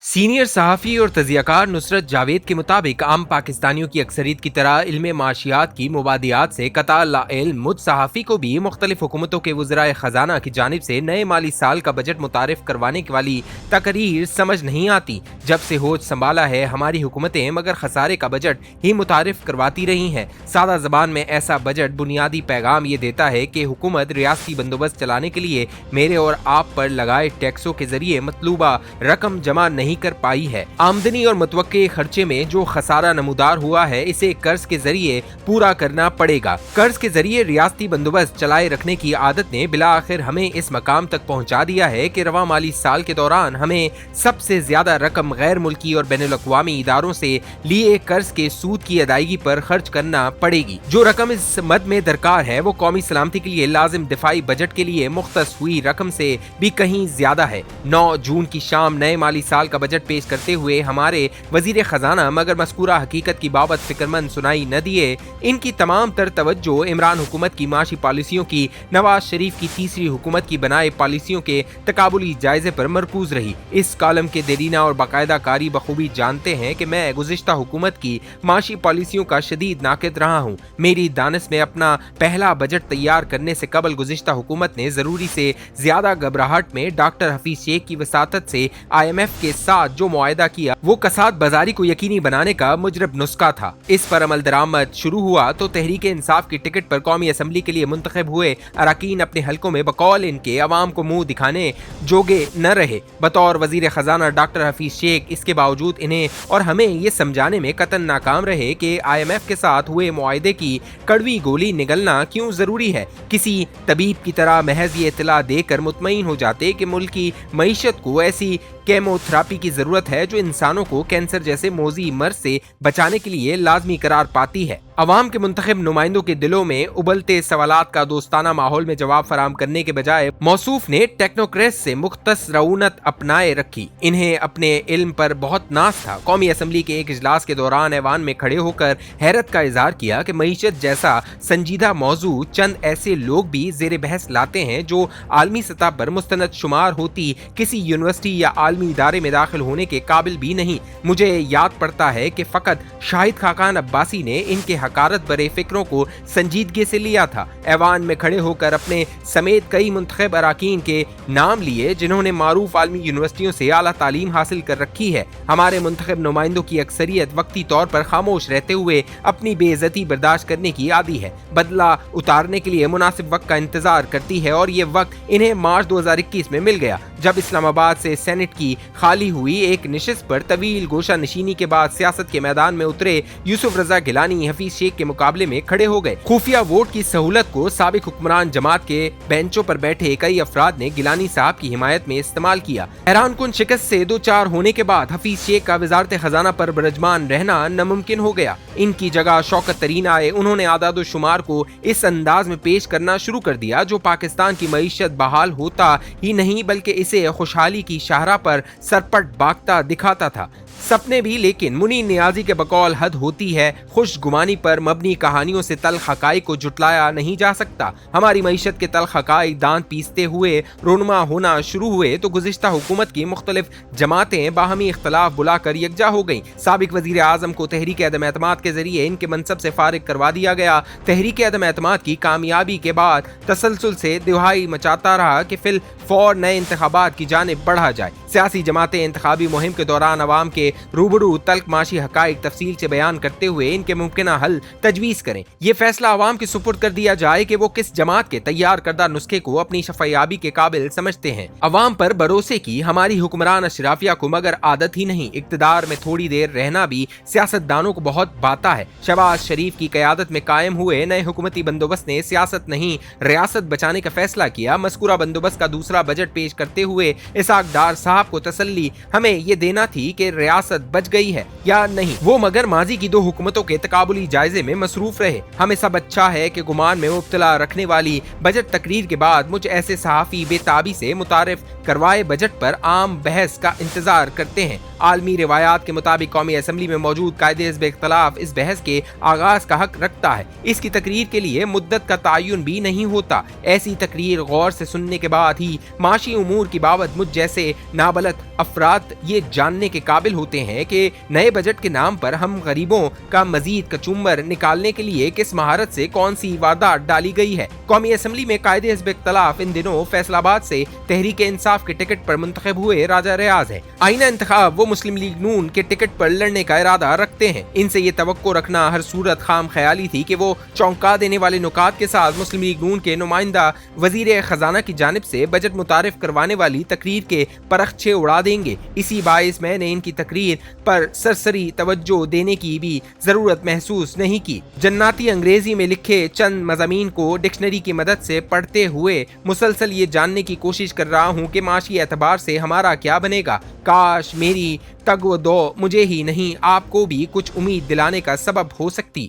Senior सहाफ़ी और तज़ियाकार नुसरत जावेद के मुताबिक आम पाकिस्तानियों की अक्सरियत की तरह इल्म माशियात की मुबादियात से कता लाइल्म मुझ सहाफ़ी को भी मुख्तलिफ हुकूमतों के वज़राए ख़जाना की जानिब से नए माली साल का बजट मुतारिफ करवाने वाली तकरीर समझ नहीं आती। जब से होश संभाला है हमारी हुकूमतें मगर खसारे का बजट ही मुतारिफ करवाती रही हैं। सादा ज़बान में ऐसा बजट बुनियादी पैगाम ये देता है कि हुकूमत रियासती बंदोबस्त चलाने के लिए मेरे और आप पर लगाए टैक्सों के जरिए मतलूबा रकम जमा नहीं कर पाई है। आमदनी और मुतवक्के खर्चे में जो खसारा नमूदार हुआ है इसे कर्ज के जरिए पूरा करना पड़ेगा। कर्ज के जरिए रियासती बंदोबस्त चलाए रखने की आदत ने बिला आखिर हमें इस मकाम तक पहुंचा दिया है कि रवा माली साल के दौरान हमें सबसे ज्यादा रकम गैर मुल्की और बैनुल अक़वामी इदारों से लिए कर्ज के सूद की अदायगी पर खर्च करना पड़ेगी। जो रकम इस मद में दरकार है वो कौमी सलामती के लिए लाजिम दिफाई बजट के लिए मुख्तस हुई रकम से भी कहीं ज्यादा है। 9 जून की शाम नए माली साल का बजट पेश करते हुए हमारे वजीर खजाना मगर मज़कूरा हकीकत की बाबत फिक्रमंद सुनाई न दिए। इनकी तमाम तर तवज्जो इमरान हुकूमत की माशी पॉलिसियों की नवाज शरीफ की तीसरी हुकूमत की बनाए पॉलिसियों के तकाबुली जायजे पर मरकूज रही। इस कॉलम के देरीना और बाकायदा कारी बखूबी जानते हैं कि मैं गुज़िश्ता हुकूमत की माशी पॉलिसियों का शदीद नाक़िद रहा हूँ। मेरी दानिश में अपना पहला बजट तैयार करने से कबल गुज़िश्ता हुकूमत ने ज़रूरी से ज्यादा घबराहट में डॉक्टर हफीज शेख की वसातत से IMF के साथ जो मुआहदा किया वो कसाद बाजारी को यकीनी बनाने का मुजरब नुस्खा था। इस पर अमल दरामद शुरू हुआ तो तहरीक इंसाफ की टिकट पर कौमी असम्बली के लिए मुंतखब हुए अरकान अपने हलकों में बकौल इनके अवाम को मुंह दिखाने जोगे न रहे। बतौर वजीर खजाना डॉक्टर हफीज शेख इसके बावजूद इन्हें और हमें ये समझाने में कतन नाकाम रहे कि IMF के साथ हुए मुआहदे की कड़वी गोली निगलना क्यों जरूरी है। किसी तबीब की तरह महज ये इत्तला देकर मुतमईन हो जाते कि मुल्क की मईशत को ऐसी केमोथेरापी की जरूरत है जो इंसानों को कैंसर जैसे मोजी मर्ज से बचाने के लिए लाजमी करार पाती है। अवाम के मुंतखब नुमाइंदों के दिलों में उबलते सवालात का दोस्ताना माहौल में जवाब फराम करने के बजाय मौसूफ ने टेक्नोक्रेट्स से मुख्तस रऊनत अपनाए रखी। इन्हें अपने इल्म पर बहुत नाज था। कौमी असम्बली के एक इजलास के दौरान ऐवान में खड़े होकर हैरत का इजहार किया कि मईशत जैसा संजीदा मौजू चंद ऐसे लोग भी जेर बहस लाते हैं जो आलमी सतह पर मुस्तनद शुमार होती किसी यूनिवर्सिटी या आलमी इदारे में दाखिल होने के काबिल भी नहीं। मुझे याद पड़ता है कि फकत शाहिद खाकान अब्बासी ने इनके हकारत बरे फिक्रों को संजीदगी से लिया था। ऐवान में खड़े होकर अपने समेत कई मुंतखब अरकान के नाम लिए जिन्होंने मारूफ आलमी यूनिवर्सिटियों से आला तालीम हासिल कर रखी है। हमारे मुंतखब नुमाइंदों की अक्सरियत वक्ती तौर पर खामोश रहते हुए अपनी बेइज्जती बर्दाश्त करने की आदी है। बदला उतारने के लिए मुनासिब वक्त का इंतजार करती है और ये वक्त इन्हें मार्च 2021 में मिल गया जब इस्लामाबाद से सेनेट की खाली हुई एक निशिस्त पर तवील गोशा नशीनी के बाद सियासत के मैदान में उतरे यूसुफ रजा गिलानी हफीज शेख के मुकाबले में खड़े हो गए। खुफिया वोट की सहूलत को साबिक हुक्मरान जमात के बेंचों पर बैठे कई अफराद ने गिलानी साहब की हिमायत में इस्तेमाल किया। हैरान कुन शिकस्त से 2-4 होने के बाद हफीज शेख का वजारत खजाना पर बरजमान रहना नामुमकिन हो गया। इनकी जगह शौकत तरीन आए। उन्होंने आदाद शुमार को इस अंदाज में पेश करना शुरू कर दिया जो पाकिस्तान की मईशत बहाल होता ही नहीं बल्कि इसे खुशहाली की शाहरा पर सरपट बागता दिखाता था। सपने भी लेकिन मुनीर नियाजी के बकौल हद होती है। खुश गुमानी पर मबनी कहानियों से तल्ख हकाइक को जुटलाया नहीं जा सकता। हमारी मईशत के तल्ख हकाइक दांत पीसते हुए रोनुमा होना शुरू हुए तो गुज़िश्ता हुकूमत की मुख्तलिफ जमातें बाहमी इख्तलाफ बुलाकर यकजा हो गईं। साबिक वजीर आजम को तहरीक अदम एतमाद के जरिए इनके मनसब से फारिग करवा दिया गया। तहरीक अदम एतमाद की कामयाबी के बाद तसलसल से दिहाई मचाता रहा कि फिल फौर नए इंतखाबात की जानिब बढ़ा जाए। सियासी जमातें इंतखाबी मुहिम के दौरान अवाम के रूबरू तल्ख माशी हकाइक तफसील से बयान करते हुए इनके मुमकिन हल तजवीज़ करें। ये फैसला अवाम के सुपुर्द कर दिया जाए कि वो किस जमात के तैयार करदा नुस्खे को अपनी शफायाबी के काबिल समझते हैं। अवाम पर भरोसे की हमारी हुक्मरान अशराफिया को मगर आदत ही नहीं। इक्तदार में थोड़ी देर रहना भी सियासतदानों को बहुत बाता है। शहबाज शरीफ की क़यादत में कायम हुए नए हुकूमती बंदोबस्त ने सियासत नहीं रियासत बचाने का फैसला किया। मज़कूरा बंदोबस्त का दूसरा बजट पेश करते हुए इसहाक डार साहब को तसल्ली हमें ये देना थी कि रियासत ریاست بچ گئی ہے یا نہیں। وہ مگر ماضی کی 2 حکومتوں کے تقابلی جائزے میں مصروف رہے۔ ہمیں سب اچھا ہے کہ گمان میں مبتلا رکھنے والی بجٹ تقریر کے بعد مجھ ایسے صحافی بے تابی سے متعارف کروائے بجٹ پر عام بحث کا انتظار کرتے ہیں۔ عالمی روایات کے مطابق قومی اسمبلی میں موجود قائد حزب اختلاف اس بحث کے آغاز کا حق رکھتا ہے۔ اس کی تقریر کے لیے مدت کا تعین بھی نہیں ہوتا۔ ایسی تقریر غور سے سننے کے بعد ہی معاشی امور کی بابت مجھ جیسے نابلد افراد یہ جاننے کے قابل ہوتے ہیں کہ نئے بجٹ کے نام پر ہم غریبوں کا مزید کچومر نکالنے کے لیے کس مہارت سے کون سی واردات ڈالی گئی ہے۔ قومی اسمبلی میں قائد حزب اختلاف ان دنوں فیصل آباد سے تحریک انصاف کے ٹکٹ پر منتخب ہوئے راجہ ریاض ہے۔ آئینہ انتخاب وہ مسلم لیگ نون کے ٹکٹ پر لڑنے کا ارادہ رکھتے ہیں۔ ان سے یہ توقع رکھنا ہر صورت خام خیالی تھی کہ وہ چونکا دینے والے نکات کے ساتھ مسلم لیگ نون کے نمائندہ وزیر خزانہ کی جانب سے بجٹ متعارف کروانے والی تقریر کے پرخچے اڑا دیں گے۔ اسی باعث میں نے ان کی تقریر پر سرسری توجہ دینے کی بھی ضرورت محسوس نہیں کی۔ جناتی انگریزی میں لکھے چند مضامین کو ڈکشنری کی مدد سے پڑھتے ہوئے مسلسل یہ جاننے کی کوشش کر رہا ہوں کہ معاشی اعتبار سے ہمارا کیا بنے گا۔ کاش میری تگ و دو مجھے ہی نہیں آپ کو بھی کچھ امید دلانے کا سبب ہو سکتی۔